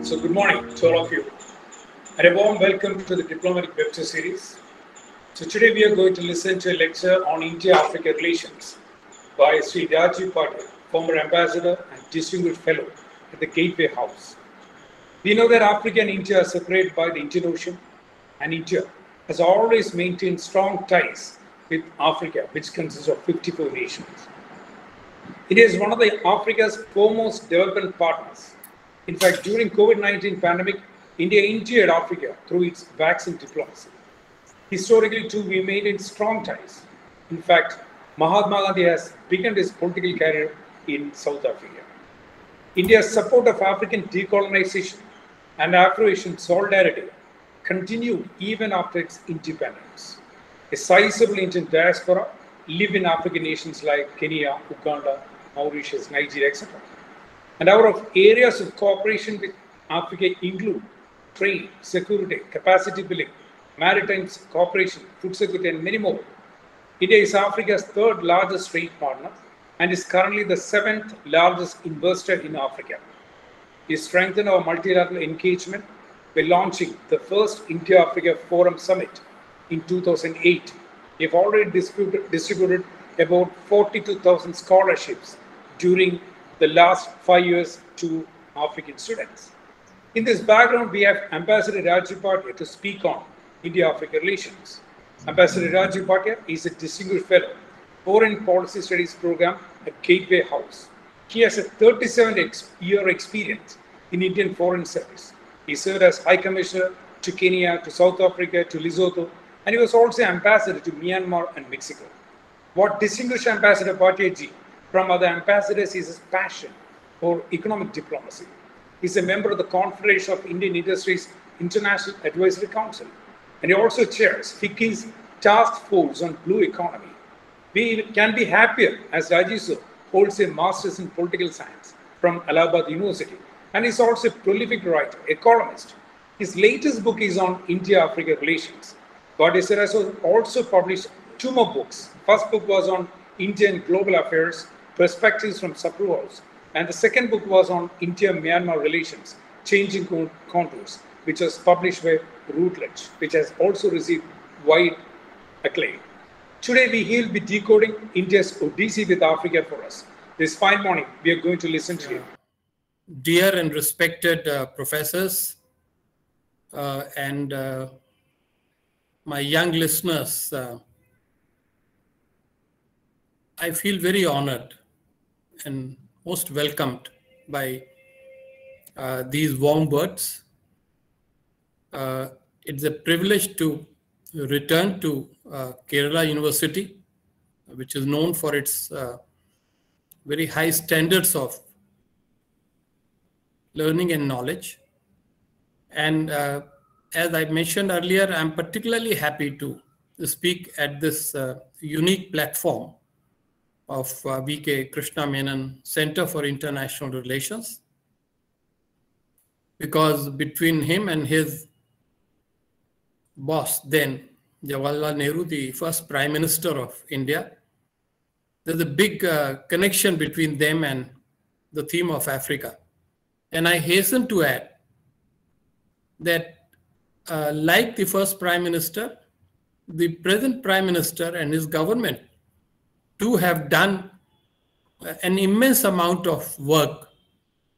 So good morning to all of you, and a warm welcome to the Diplomatic Webture series. So today we are going to listen to a lecture on India-Africa relations by Sri Rajiv, former ambassador and distinguished fellow at the Gateway House. We know that Africa and India are separated by the Indian Ocean, and India has always maintained strong ties with Africa, which consists of 54 nations. India is one of Africa's foremost development partners. In fact, during COVID-19 pandemic, India entered Africa through its vaccine diplomacy. Historically, too, we maintained strong ties. In fact, Mahatma Gandhi has begun his political career in South Africa. India's support of African decolonization and Afro-Asian solidarity continued even after its independence. A sizable Indian diaspora live in African nations like Kenya, Uganda, Mauritius, Nigeria, etc. And our areas of cooperation with Africa include trade, security, capacity building, maritime cooperation, food security, and many more. India is Africa's third largest trade partner and is currently the seventh largest investor in Africa. We strengthened our multilateral engagement by launching the first India-Africa Forum Summit in 2008. We have already distributed about 42,000 scholarships during the last 5 years to African students. In this background, we have Ambassador Rajiv Bhatia to speak on India-Africa relations. Ambassador Rajiv Bhatia is a distinguished fellow, Foreign Policy Studies program at Gateway House. He has a 37-year experience in Indian Foreign Service. He served as High Commissioner to Kenya, to South Africa, to Lesotho, and he was also Ambassador to Myanmar and Mexico. What distinguished Ambassador Bhatia ji from other ambassadors is his passion for economic diplomacy. He is a member of the Confederation of Indian Industries International Advisory Council, and he also chairs FICCI's task force on blue economy. We can be happier as Rajiv sir holds a master's in political science from Allahabad University, and is also a prolific writer, a columnist. His latest book is on India-Africa relations. Bhatia sir has also published two more books. First book was on Indian global affairs, Perspectives from Subrules, and the second book was on India-Myanmar relations, Changing Contours, which was published by Routledge, which has also received wide acclaim. Today, we will be decoding India's Odyssey with Africa for us. This fine morning, we are going to listen to you. Dear and respected professors and my young listeners, I feel very honored and most welcomed by these warm words. It's a privilege to return to Kerala University, which is known for its very high standards of learning and knowledge. And as I mentioned earlier, I'm particularly happy to speak at this unique platform of V.K. Krishna Menon Center for International Relations, because between him and his boss then, Jawaharlal Nehru, the first Prime Minister of India, there's a big connection between them and the theme of Africa. And I hasten to add that like the first Prime Minister, the present Prime Minister and his government too have done an immense amount of work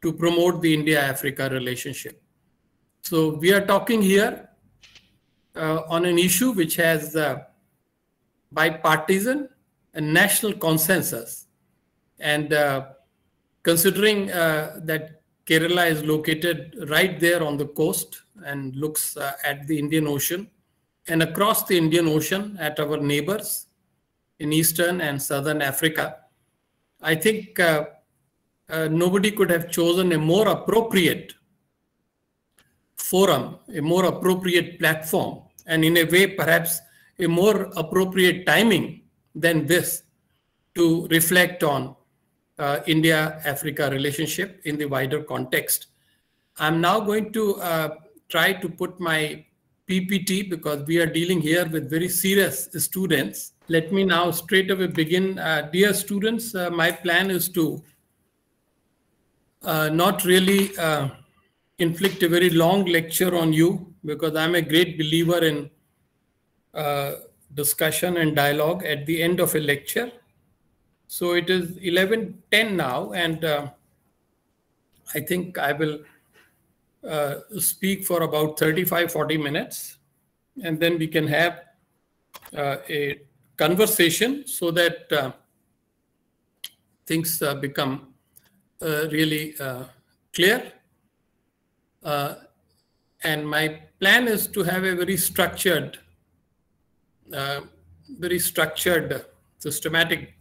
to promote the India-Africa relationship. So we are talking here on an issue which has bipartisan and national consensus. And considering that Kerala is located right there on the coast and looks at the Indian Ocean and across the Indian Ocean at our neighbors in Eastern and Southern Africa, I think nobody could have chosen a more appropriate forum, a more appropriate platform, and in a way, perhaps a more appropriate timing than this to reflect on India-Africa relationship in the wider context. I'm now going to try to put my PPT because we are dealing here with very serious students. Let me now straight away begin. Dear students, my plan is to not really inflict a very long lecture on you because I'm a great believer in discussion and dialogue at the end of a lecture. So it is 11:10 now, and I think I will speak for about 35-40 minutes, and then we can have a conversation so that things become really clear. And my plan is to have a very structured, systematic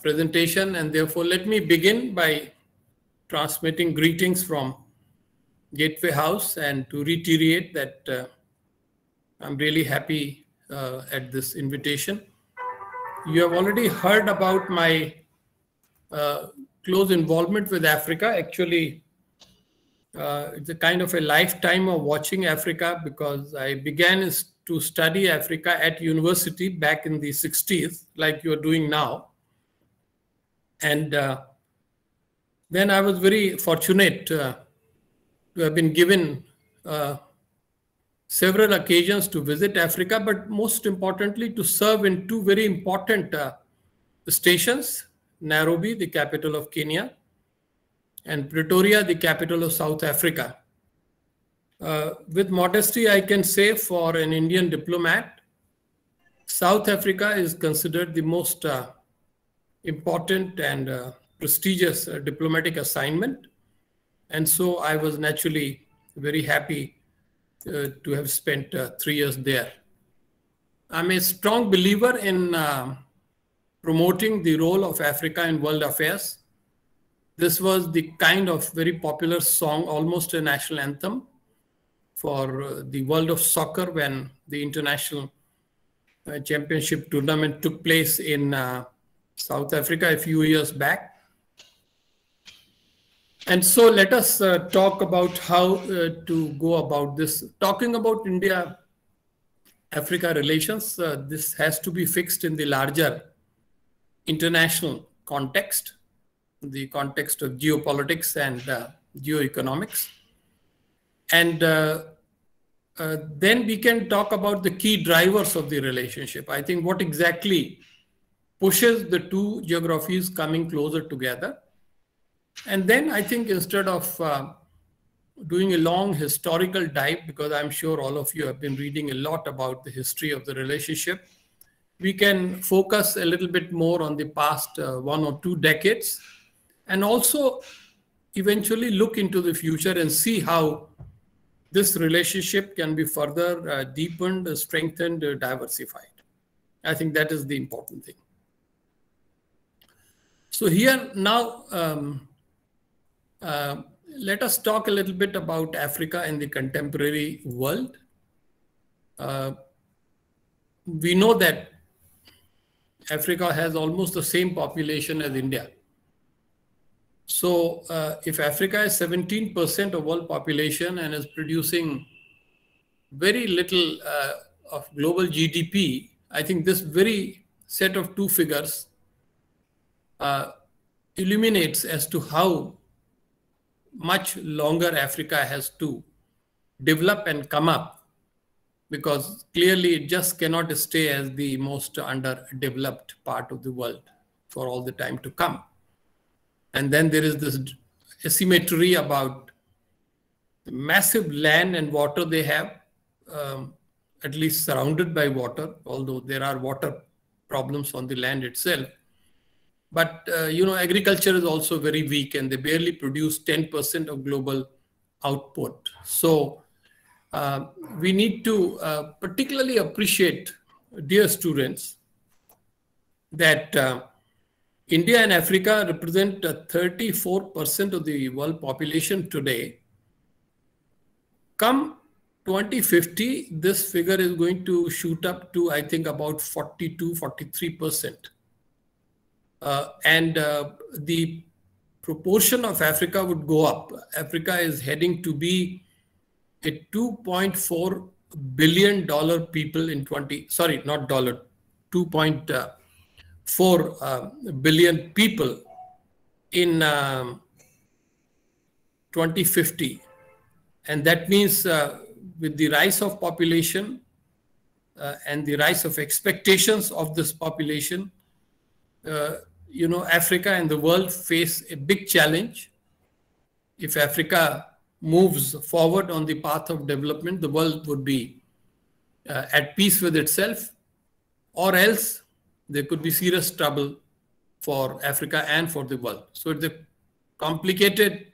presentation. And therefore, let me begin by transmitting greetings from Gateway House and to reiterate that I'm really happy at this invitation. You have already heard about my close involvement with Africa. Actually, it's a kind of a lifetime of watching Africa because I began to study Africa at university back in the 60s, like you're doing now. And then I was very fortunate to have been given several occasions to visit Africa, but most importantly to serve in two very important stations, Nairobi, the capital of Kenya, and Pretoria, the capital of South Africa. With modesty, I can say for an Indian diplomat, South Africa is considered the most important and prestigious diplomatic assignment. And so I was naturally very happy to have spent 3 years there. I'm a strong believer in promoting the role of Africa in world affairs. This was the kind of very popular song, almost a national anthem for the world of soccer when the international championship tournament took place in South Africa a few years back. And so let us talk about how to go about this. Talking about India-Africa relations, this has to be fixed in the larger international context, the context of geopolitics and geoeconomics. And then we can talk about the key drivers of the relationship. I think what exactly pushes the two geographies coming closer together. And then I think instead of doing a long historical dive, because I'm sure all of you have been reading a lot about the history of the relationship, we can focus a little bit more on the past 1 or 2 decades, and also eventually look into the future and see how this relationship can be further deepened, strengthened, diversified. I think that is the important thing. So here now, let us talk a little bit about Africa in the contemporary world. We know that Africa has almost the same population as India. So if Africa is 17% of world population and is producing very little of global GDP, I think this very set of two figures illuminates as to how much longer Africa has to develop and come up, because clearly it just cannot stay as the most underdeveloped part of the world for all the time to come. And then there is this asymmetry about the massive land and water they have, at least surrounded by water, although there are water problems on the land itself. But, agriculture is also very weak and they barely produce 10% of global output. So we need to particularly appreciate, dear students, that India and Africa represent 34% of the world population today. Come 2050, this figure is going to shoot up to, I think, about 42-43%. And the proportion of Africa would go up. Africa is heading to be a $2.4 billion people in 2.4 billion people in 2050. And that means with the rise of population and the rise of expectations of this population, Africa and the world face a big challenge. If Africa moves forward on the path of development, the world would be at peace with itself, or else there could be serious trouble for Africa and for the world. So it's a complicated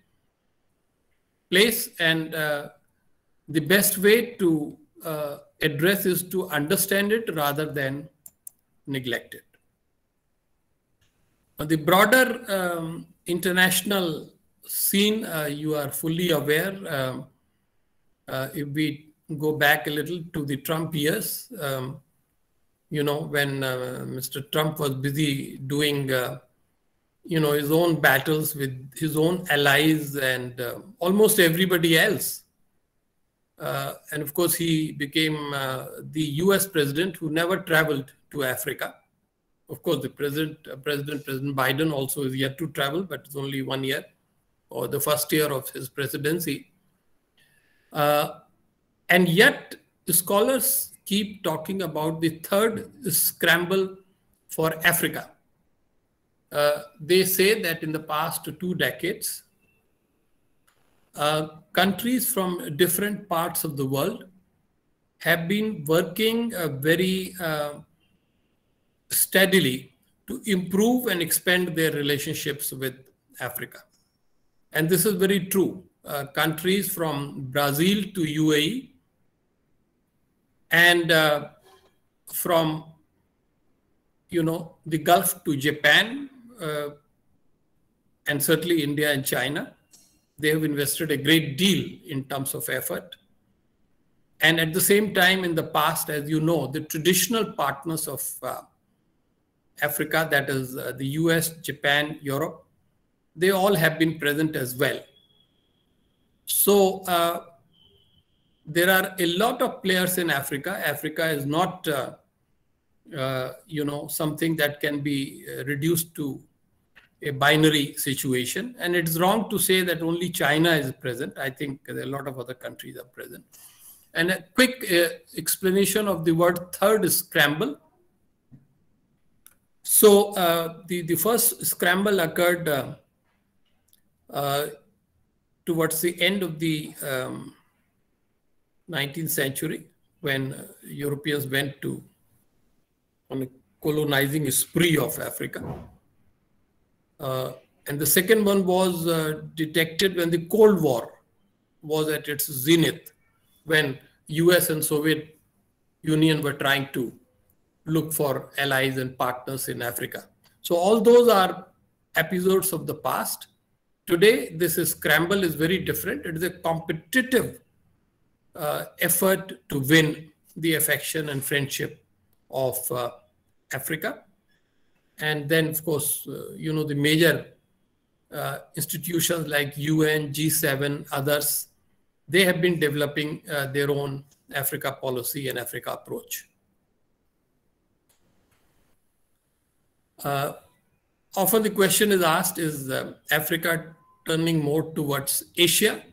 place, and the best way to address is to understand it rather than neglect it. On the broader international scene, you are fully aware, if we go back a little to the Trump years, when Mr. Trump was busy doing, his own battles with his own allies and almost everybody else. And of course, he became the US president who never traveled to Africa. Of course, the President Biden also is yet to travel, but it's only 1 year, or the first year of his presidency. And yet, scholars keep talking about the third scramble for Africa. They say that in the past 2 decades, countries from different parts of the world have been working very steadily to improve and expand their relationships with Africa. And this is very true. Countries from Brazil to UAE and from the Gulf to Japan and certainly India and China, they have invested a great deal in terms of effort. And at the same time, in the past, as you know, the traditional partners of Africa, that is the US, Japan, Europe, they all have been present as well. So there are a lot of players in Africa. Africa is not, something that can be reduced to a binary situation. And it's wrong to say that only China is present. I think there are a lot of other countries are present. And a quick explanation of the word third scramble. So the first scramble occurred towards the end of the 19th century, when Europeans went on a colonizing spree of Africa. And the second one was detected when the Cold War was at its zenith, when US and Soviet Union were trying to look for allies and partners in Africa. So all those are episodes of the past. Today, this scramble is very different. It is a competitive effort to win the affection and friendship of Africa. And then, of course, the major institutions like UN, G7, others, they have been developing their own Africa policy and Africa approach. Often the question is asked, is Africa turning more towards Asia?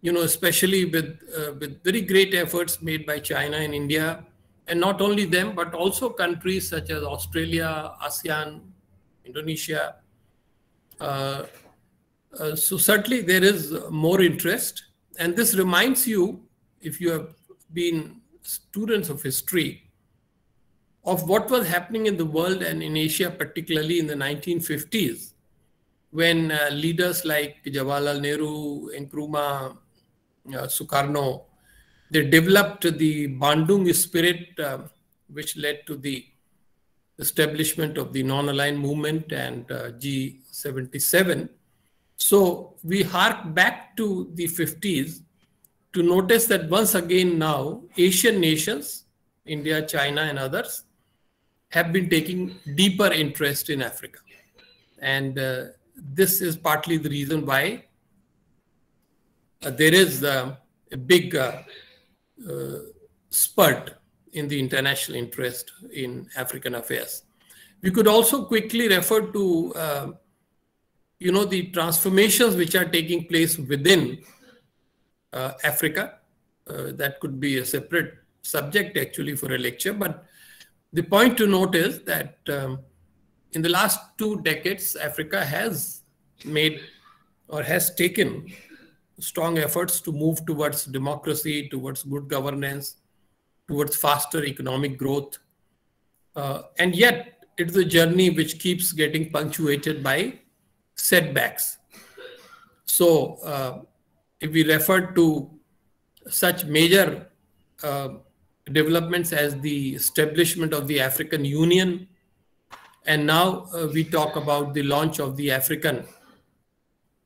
Especially with very great efforts made by China and India, and not only them, but also countries such as Australia, ASEAN, Indonesia. So certainly there is more interest. And this reminds you, if you have been students of history, of what was happening in the world and in Asia, particularly in the 1950s, when leaders like Jawaharlal Nehru, Nkrumah, Sukarno, they developed the Bandung spirit, which led to the establishment of the non-aligned movement and G77. So we hark back to the 50s to notice that once again now, Asian nations, India, China, and others, have been taking deeper interest in Africa. And this is partly the reason why there is a big spurt in the international interest in African affairs. We could also quickly refer to the transformations which are taking place within Africa. That could be a separate subject actually for a lecture. But the point to note is that in the last 2 decades, Africa has made or has taken strong efforts to move towards democracy, towards good governance, towards faster economic growth. And yet, it's a journey which keeps getting punctuated by setbacks. So, if we refer to such major developments as the establishment of the African Union, and now we talk about the launch of the African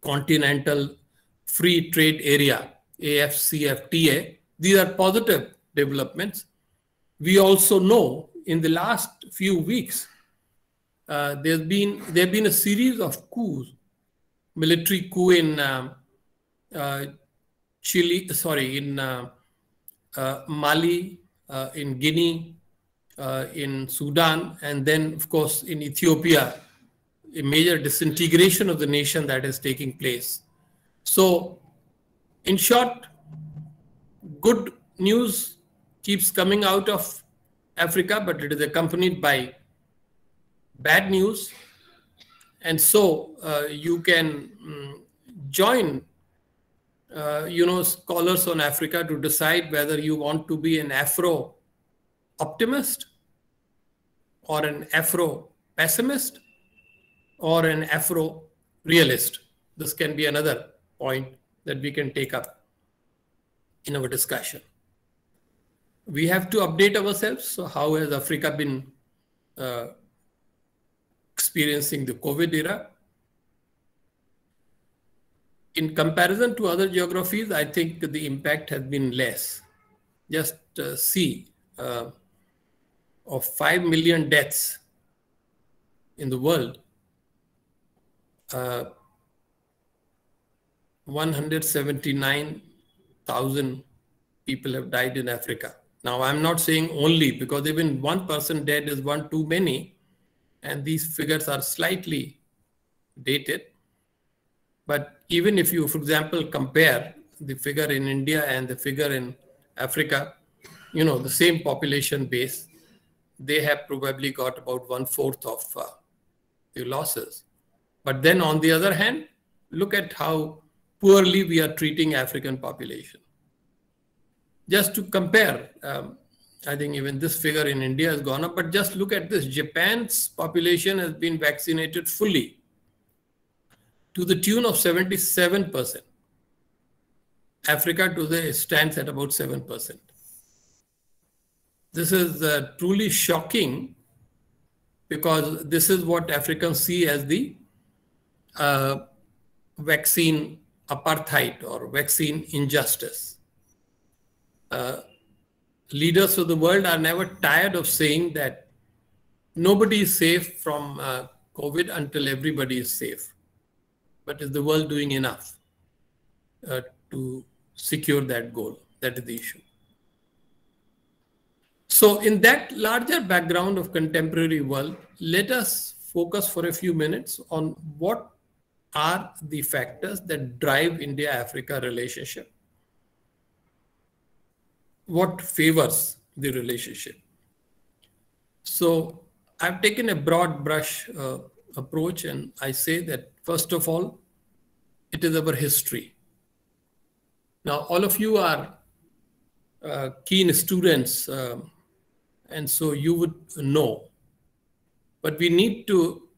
Continental Free Trade Area, AFCFTA. These are positive developments. We also know in the last few weeks, there have been a series of coups, military coup in Mali, in Guinea, in Sudan, and then, of course, in Ethiopia, a major disintegration of the nation that is taking place. So, in short, good news keeps coming out of Africa, but it is accompanied by bad news. And so, you can join scholars on Africa to decide whether you want to be an Afro optimist or an Afro pessimist or an Afro realist. This can be another point that we can take up in our discussion. We have to update ourselves. So how has Africa been experiencing the COVID era? In comparison to other geographies, I think the impact has been less. Just see, of 5 million deaths in the world, 179,000 people have died in Africa. Now, I'm not saying only, because even one person dead is one too many, and these figures are slightly dated. But even if you, for example, compare the figure in India and the figure in Africa, the same population base, they have probably got about 1/4 of the losses. But then on the other hand, look at how poorly we are treating African population. Just to compare, I think even this figure in India has gone up, but just look at this. Japan's population has been vaccinated fully to the tune of 77%. Africa today stands at about 7%. This is truly shocking, because this is what Africans see as the vaccine apartheid or vaccine injustice. Leaders of the world are never tired of saying that nobody is safe from COVID until everybody is safe. But is the world doing enough to secure that goal? That is the issue. So in that larger background of contemporary world, let us focus for a few minutes on what are the factors that drive India-Africa relationship. What favors the relationship? So I've taken a broad brush approach, and I say that first of all, it is our history. Now, all of you are keen students, and so you would know. But we need to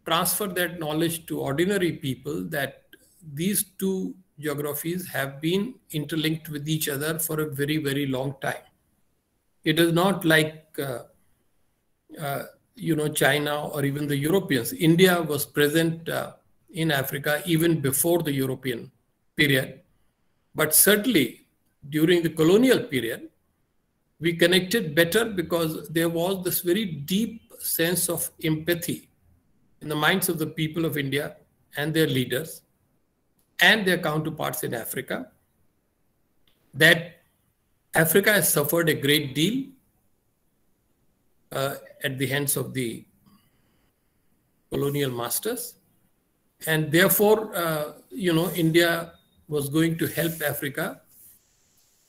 transfer that knowledge to ordinary people, that these two geographies have been interlinked with each other for a very, very long time. It is not like China or even the Europeans. India was present in Africa even before the European period. But certainly during the colonial period, we connected better because there was this very deep sense of empathy in the minds of the people of India and their leaders and their counterparts in Africa, that Africa has suffered a great deal at the hands of the colonial masters. And therefore, India was going to help Africa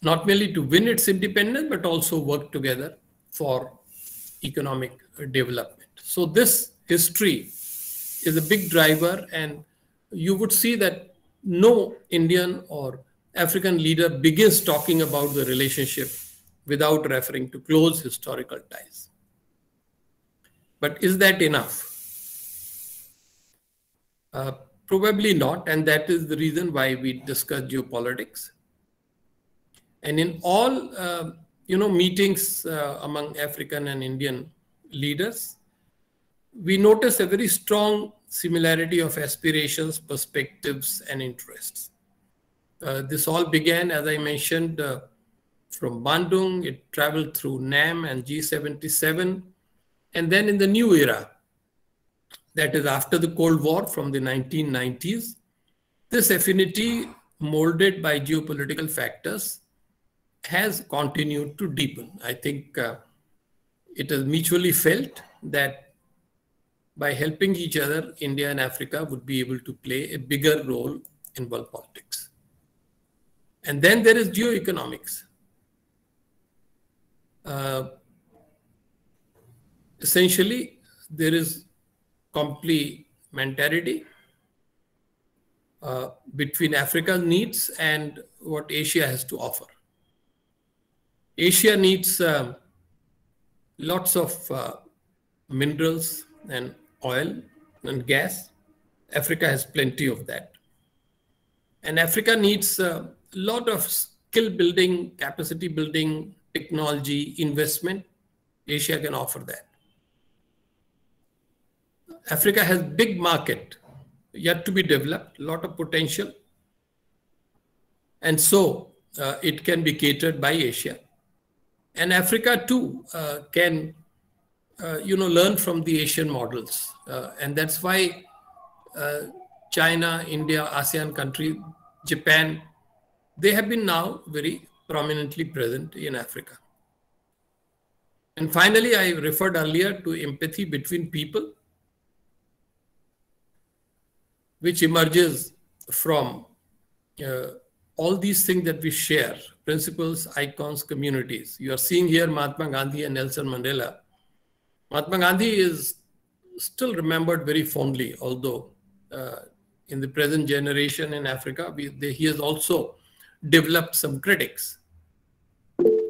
not merely to win its independence, but also work together for economic development. So this history is a big driver, and you would see that no Indian or African leader begins talking about the relationship without referring to close historical ties. But is that enough? Probably not, and that is the reason why we discuss geopolitics. And in all, meetings among African and Indian leaders, we notice a very strong similarity of aspirations, perspectives, and interests. This all began, as I mentioned, from Bandung. It traveled through NAM and G77. And then in the new era, that is after the Cold War from the 1990s, this affinity molded by geopolitical factors has continued to deepen. I think it is mutually felt that by helping each other, India and Africa would be able to play a bigger role in world politics. And then there is geoeconomics. Essentially, there is complementarity between Africa's needs and what Asia has to offer. Asia needs lots of minerals and oil and gas. Africa has plenty of that. And Africa needs a lot of skill building, capacity building, technology, investment. Asia can offer that. Africa has big market yet to be developed, a lot of potential. And so it can be catered by Asia. And Africa too can, learn from the Asian models. And that's why China, India, ASEAN country, Japan, they have been now very prominently present in Africa. And finally, I referred earlier to empathy between people, which emerges from all these things that we share, principles, icons, communities. You are seeing here Mahatma Gandhi and Nelson Mandela. Mahatma Gandhi is still remembered very fondly, although in the present generation in Africa, he has also developed some critics.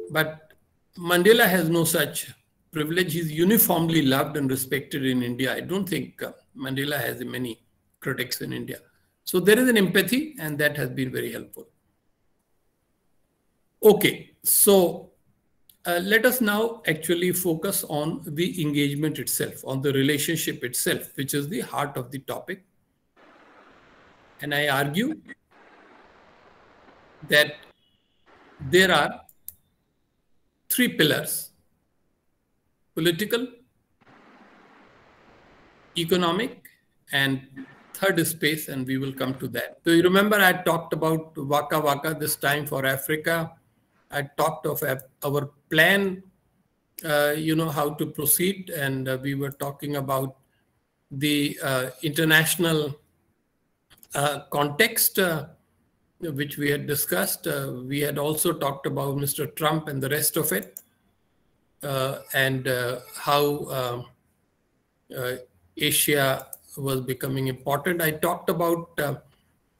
But Mandela has no such privilege. He's uniformly loved and respected in India. I don't think Mandela has many critics in India. So there is an empathy, and that has been very helpful. Okay, so let us now actually focus on the engagement itself, on the relationship itself, which is the heart of the topic. And I argue that there are three pillars: political, economic, and third is space, and we will come to that. So you remember I talked about Waka Waka this time for Africa. I talked of our plan, how to proceed, and we were talking about the international context, which we had discussed. We had also talked about Mr. Trump and the rest of it, and how Asia was becoming important. I talked about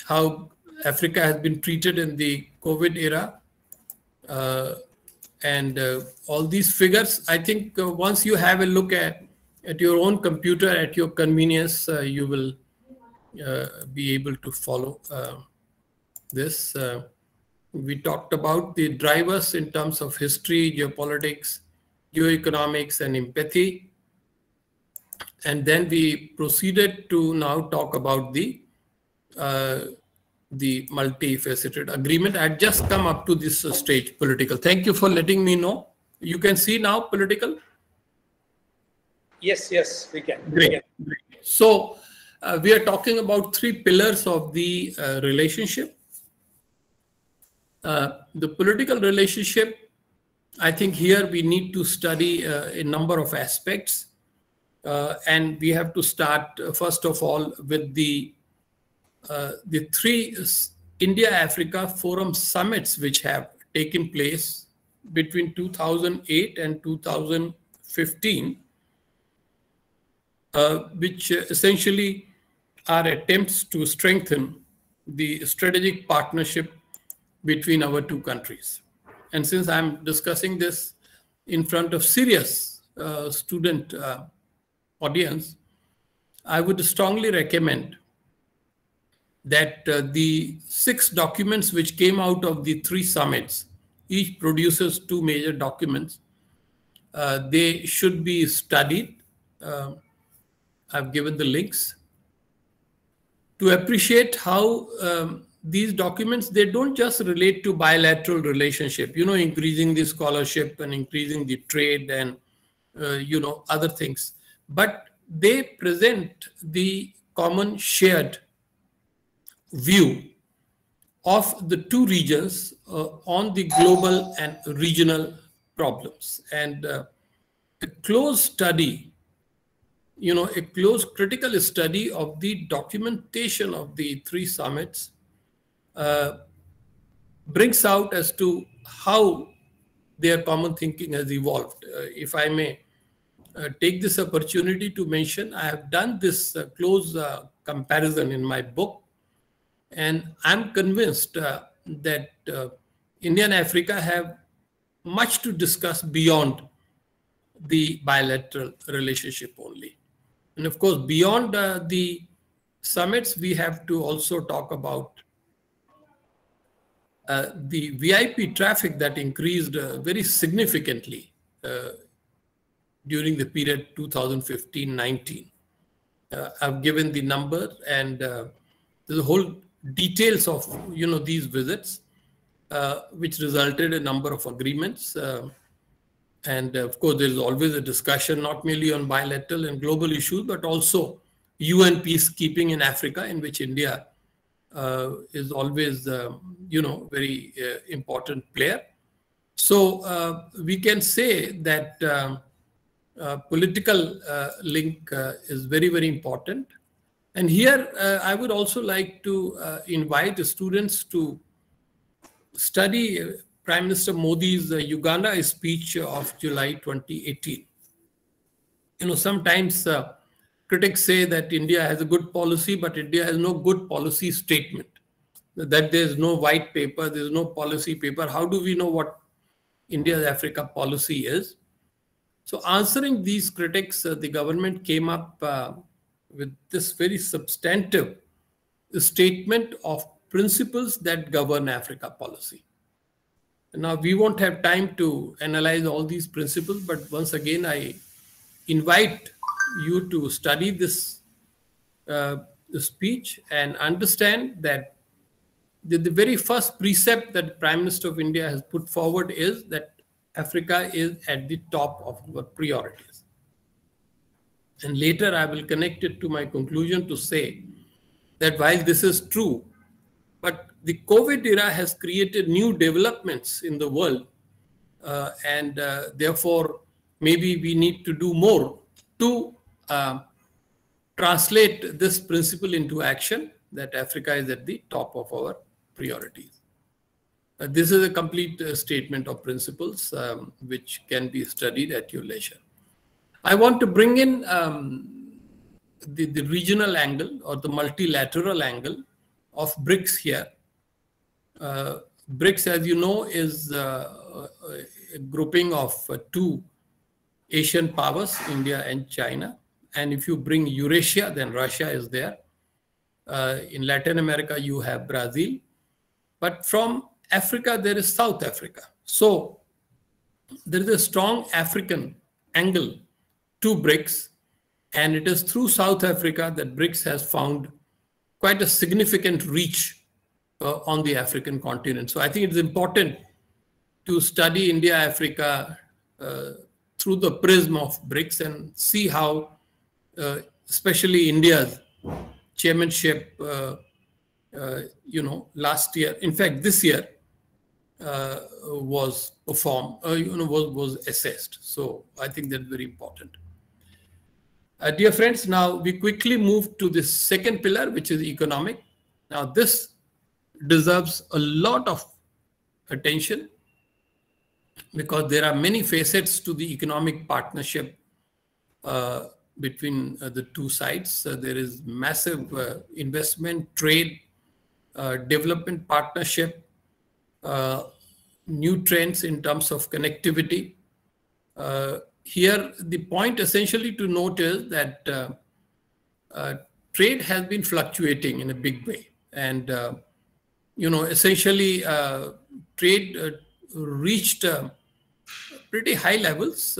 how Africa has been treated in the COVID era, and all these figures. I think once you have a look at your own computer at your convenience, you will be able to follow this. We talked about the drivers in terms of history, geopolitics, geoeconomics, and empathy. And then we proceeded to now talk about the multifaceted agreement. I had just come up to this stage, political. Thank you for letting me know. You can see now political? Yes, we can. Great. So we are talking about three pillars of the relationship. The political relationship, I think here we need to study a number of aspects. And we have to start, first of all, with the the three India-Africa Forum summits which have taken place between 2008 and 2015, which essentially are attempts to strengthen the strategic partnership between our two countries. And since I'm discussing this in front of serious student audience, I would strongly recommend that the 6 documents which came out of the 3 summits, each produces 2 major documents. They should be studied. I've given the links to appreciate how these documents, they don't just relate to bilateral relationship, increasing the scholarship and increasing the trade and, other things, but they present the common shared view of the two regions on the global and regional problems. And a close study, a close critical study of the documentation of the 3 summits brings out as to how their common thinking has evolved. If I may take this opportunity to mention, I have done this close comparison in my book, and I'm convinced that India and Africa have much to discuss beyond the bilateral relationship only. And of course, beyond the summits, we have to also talk about the VIP traffic that increased very significantly during the period 2015-19. I've given the number, and there's a whole details of these visits, which resulted in a number of agreements. And of course, there is always a discussion not merely on bilateral and global issues, but also UN peacekeeping in Africa, in which India is always, very important player. So we can say that political link is very, very important. And here, I would also like to invite the students to study Prime Minister Modi's Uganda speech of July 2018. Sometimes critics say that India has a good policy, but India has no good policy statement, that there's no white paper, there's no policy paper. How do we know what India's Africa policy is? So answering these critics, the government came up with this very substantive statement of principles that govern Africa policy. Now, we won't have time to analyze all these principles, but once again, I invite you to study this speech and understand that the very first precept that the Prime Minister of India has put forward is that Africa is at the top of our priorities. And later I will connect it to my conclusion to say that while this is true, but the COVID era has created new developments in the world, and therefore maybe we need to do more to translate this principle into action, that Africa is at the top of our priorities. This is a complete statement of principles which can be studied at your leisure. I want to bring in the regional angle or the multilateral angle of BRICS here. BRICS, as you know, is a grouping of 2 Asian powers, India and China. And if you bring Eurasia, then Russia is there. In Latin America, you have Brazil. But from Africa, there is South Africa. So there is a strong African angle to BRICS. And it is through South Africa that BRICS has found quite a significant reach on the African continent. So I think it's important to study India, Africa through the prism of BRICS and see how, especially India's chairmanship, last year, in fact, this year, was performed, was assessed. So I think that's very important. Dear friends, now we quickly move to the second pillar, which is economic. Now, this deserves a lot of attention because there are many facets to the economic partnership between the two sides. There is massive investment, trade, development partnership, new trends in terms of connectivity. Here, the point essentially to note is that trade has been fluctuating in a big way. And, essentially, trade reached pretty high levels.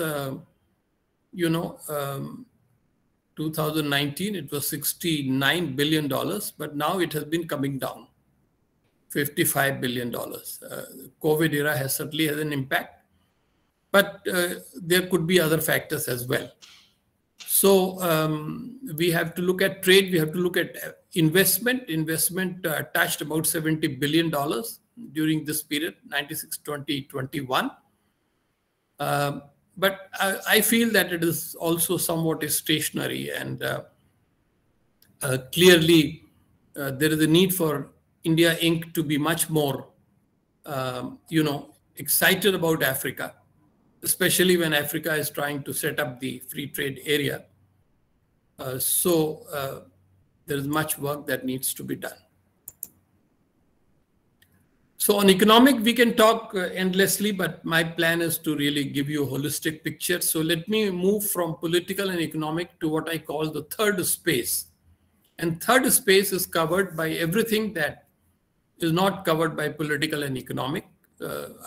2019, it was $69 billion, but now it has been coming down, $55 billion. COVID era has certainly had an impact, but there could be other factors as well. So we have to look at trade, we have to look at investment. Investment touched about $70 billion during this period, 96, 20, 21. But I feel that it is also somewhat stationary, and clearly there is a need for India Inc. to be much more, excited about Africa, especially when Africa is trying to set up the free trade area. So there is much work that needs to be done. So on economic, we can talk endlessly, but my plan is to really give you a holistic picture. So let me move from political and economic to what I call the third space. And third space is covered by everything that is not covered by political and economic.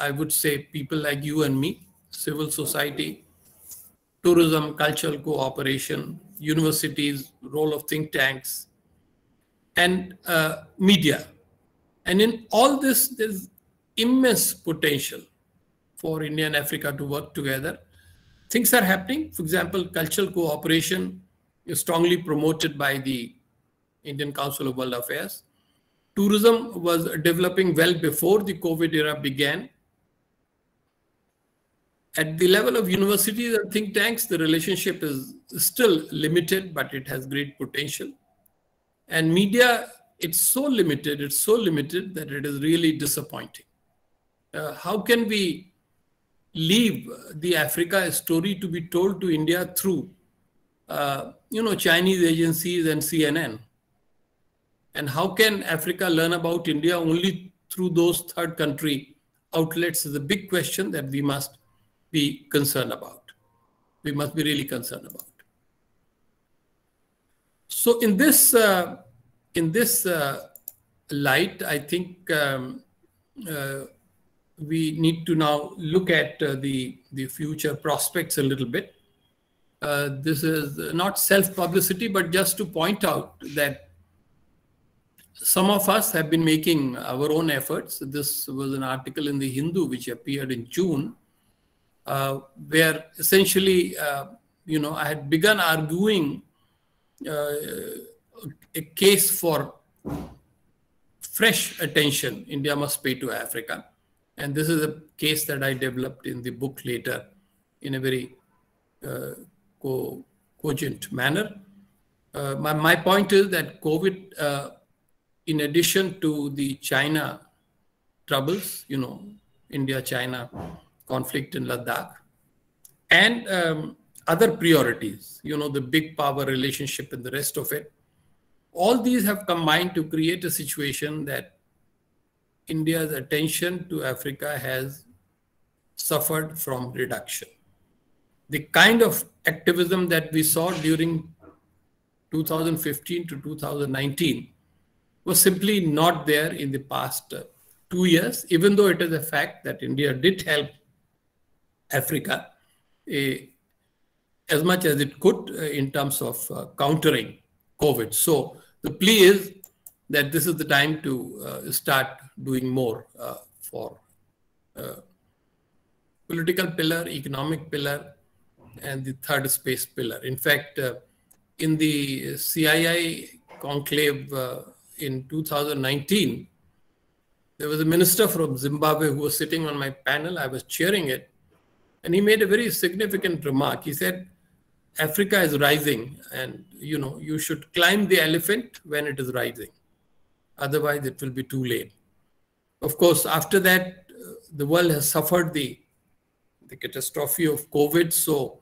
I would say people like you and me, civil society, tourism, cultural cooperation, universities, role of think tanks, and media. And in all this, there's immense potential for India and Africa to work together. Things are happening. For example, cultural cooperation is strongly promoted by the Indian Council of World Affairs. Tourism was developing well before the COVID era began. At the level of universities and think tanks, the relationship is still limited, but it has great potential. And media, it's so limited that it is really disappointing. How can we leave the Africa story to be told to India through, Chinese agencies and CNN? And how can Africa learn about India only through those third country outlets is a big question that we must be concerned about. We must be really concerned about. So in this light, I think we need to now look at the future prospects a little bit. This is not self-publicity, but just to point out that some of us have been making our own efforts. This was an article in the Hindu which appeared in June, where essentially, I had begun arguing a case for fresh attention India must pay to Africa. And this is a case that I developed in the book later in a very cogent manner. My point is that COVID, in addition to the China troubles, India-China conflict in Ladakh, and other priorities, the big power relationship and the rest of it, all these have combined to create a situation that India's attention to Africa has suffered from reduction. The kind of activism that we saw during 2015 to 2019 was simply not there in the past 2 years, even though it is a fact that India did help Africa as much as it could in terms of countering COVID. So the plea is that this is the time to start doing more for political pillar, economic pillar, and the third space pillar. In fact, in the CII conclave in 2019, there was a minister from Zimbabwe who was sitting on my panel. I was chairing it, and he made a very significant remark. He said, Africa is rising, and you should climb the elephant when it is rising. Otherwise, it will be too late. Of course, after that, the world has suffered the catastrophe of COVID, so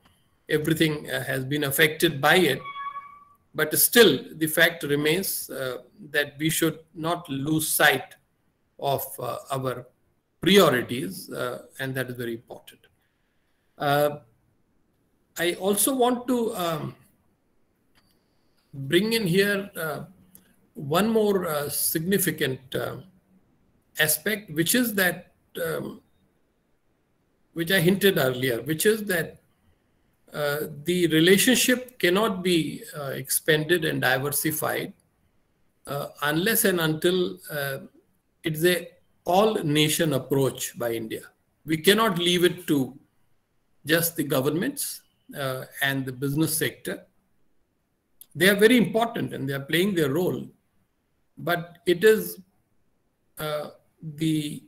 everything has been affected by it. But still, the fact remains that we should not lose sight of our priorities, and that is very important. I also want to bring in here one more significant aspect, which is that, which I hinted earlier, which is that the relationship cannot be expanded and diversified unless and until it's a all-nation approach by India. We cannot leave it to just the governments and the business sector. They are very important and they are playing their role, but it is the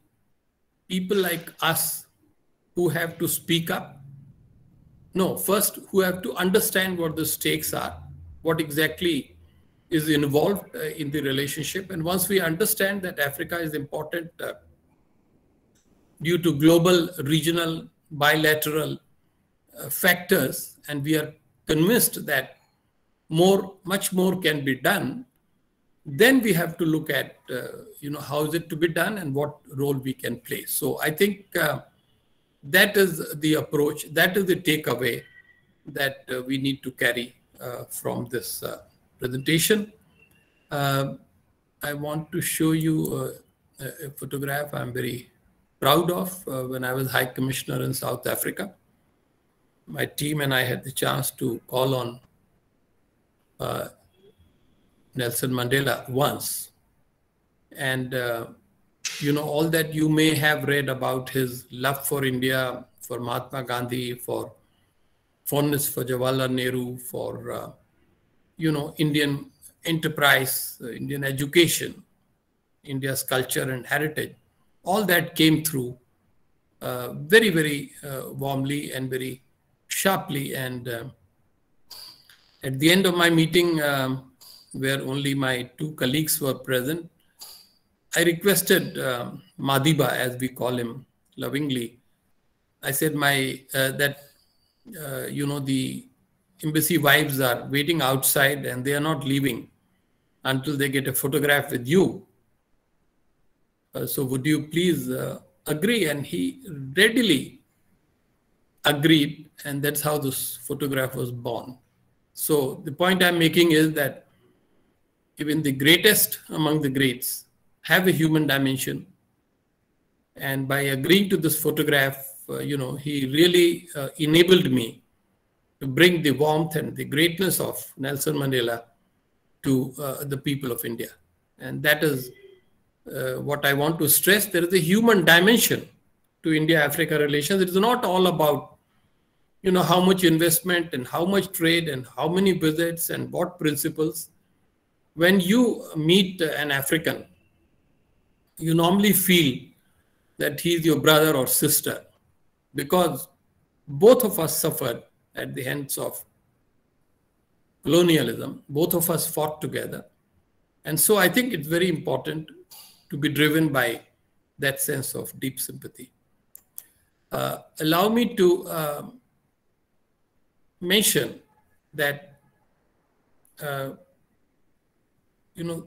people like us who have to speak up. No, first who have to understand what the stakes are, what exactly is involved in the relationship. And once we understand that Africa is important due to global, regional, bilateral factors, and we are convinced that much more can be done, then we have to look at how is it to be done and what role we can play. So I think that is the approach, that is the takeaway that we need to carry from this presentation. I want to show you a photograph I'm very proud of. When I was High Commissioner in South Africa, my team and I had the chance to call on Nelson Mandela once. And, all that you may have read about his love for India, for Mahatma Gandhi, for fondness for Jawaharlal Nehru, for, Indian enterprise, Indian education, India's culture and heritage, all that came through very, very warmly and very sharply. And at the end of my meeting, where only my two colleagues were present, I requested Madiba, as we call him lovingly. I said the embassy wives are waiting outside and they are not leaving until they get a photograph with you. So would you please agree? And he readily agreed, and that's how this photograph was born. So the point I'm making is that even the greatest among the greats have a human dimension. And by agreeing to this photograph, he really enabled me to bring the warmth and the greatness of Nelson Mandela to the people of India. And that is what I want to stress. There is a human dimension to India-Africa relations. It is not all about, how much investment and how much trade and how many visits and what principles. When you meet an African, you normally feel that he's your brother or sister, because both of us suffered at the hands of colonialism. Both of us fought together. And so I think it's very important to be driven by that sense of deep sympathy. Allow me to mention that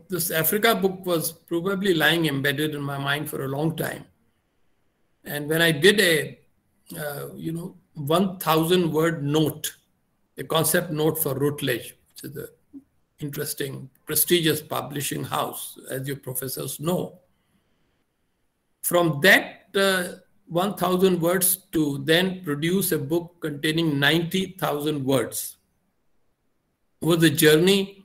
this Africa book was probably lying embedded in my mind for a long time. And when I did a 1,000 word note, a concept note for Routledge, which is an interesting, prestigious publishing house, as you professors know. From that 1,000 words to then produce a book containing 90,000 words was a journey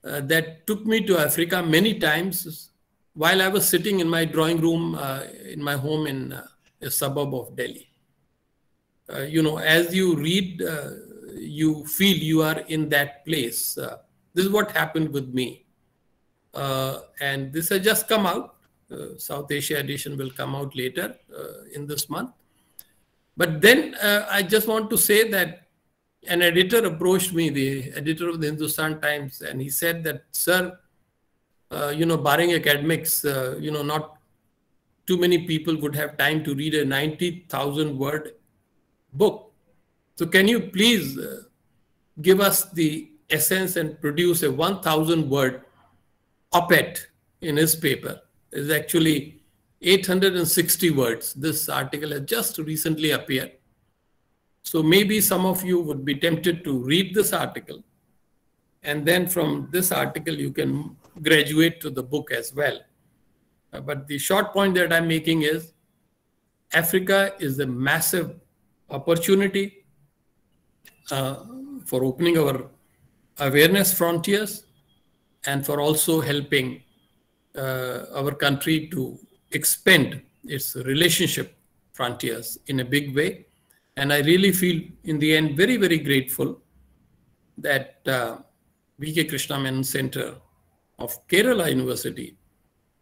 that took me to Africa many times while I was sitting in my drawing room in my home in a suburb of Delhi. As you read, you feel you are in that place. This is what happened with me. And this has just come out. South Asia edition will come out later in this month. But then I just want to say that an editor approached me, the editor of the Hindustan Times, and he said that, sir, barring academics, not too many people would have time to read a 90,000 word book. So can you please give us the essence and produce a 1,000 word op-ed in his paper? It's actually 860 words. This article has just recently appeared. So maybe some of you would be tempted to read this article. And then from this article, you can graduate to the book as well. But the short point that I'm making is Africa is a massive opportunity for opening our awareness frontiers and for also helping our country to expand its relationship frontiers in a big way. And I really feel in the end very, very grateful that V.K. Krishna Menon Center of Kerala University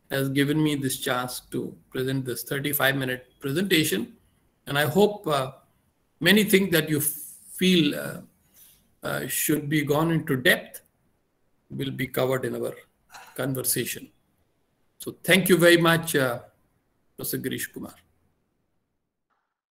has given me this chance to present this 35-minute presentation. And I hope many things that you feel should be gone into depth will be covered in our conversation. So thank you very much, Professor Girish Kumar.